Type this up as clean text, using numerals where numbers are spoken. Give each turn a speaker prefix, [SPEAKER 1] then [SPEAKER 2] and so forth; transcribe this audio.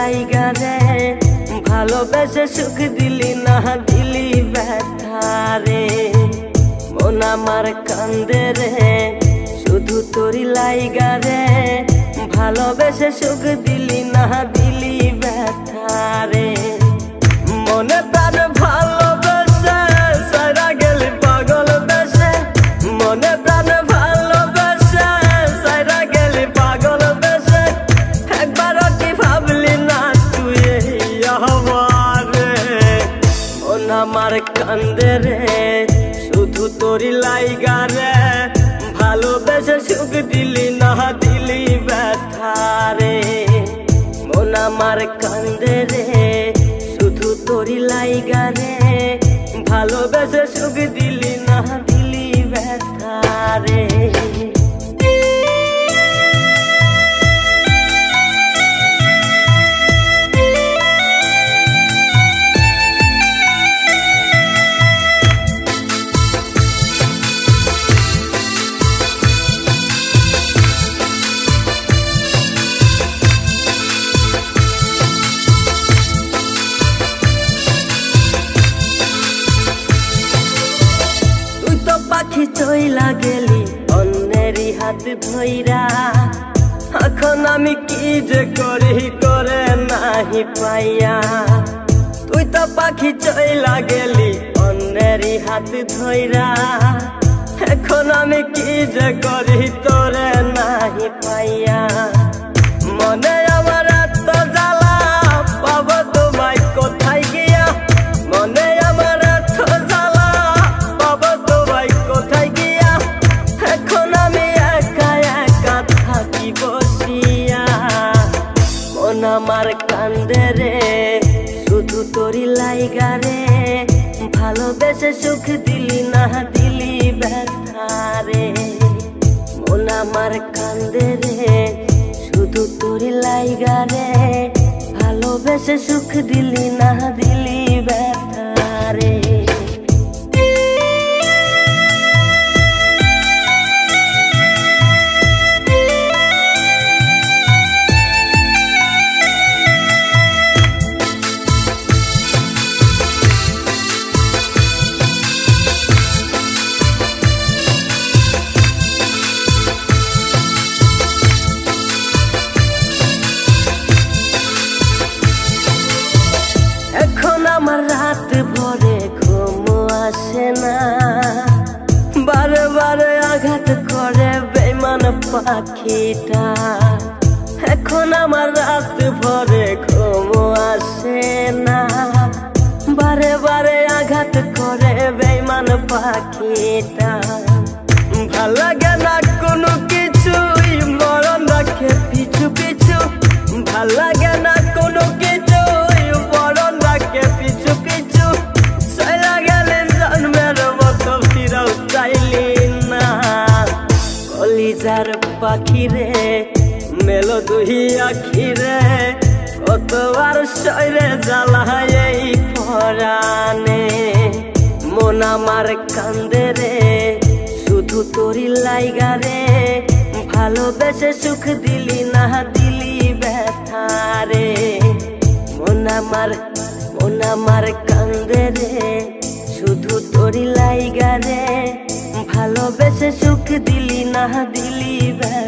[SPEAKER 1] লাইগা রে ভালোবেসে সুখ দিলি না দিলি ব্যথা রে মন আমার কান্দে রে শুধু তোরি লাইগা রে ভালোবেসে সুখ দিলি না দিলি ব্যথা রে মনে প্রাণ ভালোবেসে সারা গেলি পাগল বেসে মনে প্রাণ ভালোবেসে সারা গেলি পাগল বেসে একবারও কি ভাবলি না তুই আমারে মন আমার কান্দে রে শুধু তোরি লাইগা রে ভালোবেসে সুখ দিলি না দিলি ব্যথা রে মন আমার কান্দে রে শুধু তোরি লাইগা রে ভালোবেসে সুখ দিলি না দিলি ব্যথা রে পাখি চইলা গেলি অন্যেরই হাত ধইরা এখন আমি কি যে করি করে নাহি পাইয়া তুই তো পাখি চইলা গেলি অন্যেরই হাত ধইরা এখন আমি কি যে করি তোরে নাহি পাইয়া মনে আমার এত জ্বালা পাবো তোমায় কোথায় গিয়া মনে আমার এত জ্বালা পাবো তোমায় কোথায় গিয়া এখন আমি একা একা থাকি বসিয়া মন আমার কান্দে রে শুধু তোরি লাইগা রে ভালোবেসে সুখ দিলি না দিলি ব্যথা রে মন আমার কান্দে রে শুধু তোরি লাইগা রে ভালোবেসে সুখ দিলি না দিলি ব্যথা রে এখন আমার রাত ভরে ঘুম আসে না বারে বারে আঘাত করে বেঈমান পাখিটা এখন আমার রাত ভরে ঘুম আসে না বারে বারে আঘাত করে বেঈমান পাখিটা ভাল লাগে না কোনো কিছুই মরণ রাখে পিছু পিছু ভাল লাগে না কোনো কিছু মরণ রাখে পিছু পিছু চলা গেলে জন্মের মতো ফিরাও চাইলি না কলিজার পাখি রে মেলো দুই আখি রে কতবার শরীরে জ্বালায় এই পরাণে মন আমার কান্দে রে শুধু তোরি লাইগা রে ভালোবেসে সুখ দিলি না দিলি ব্যথা রে মন আমার কান্দে রে শুধু তোরি লাইগা রে ভালোবেসে সুখ দিলি না দিলি ব্যথা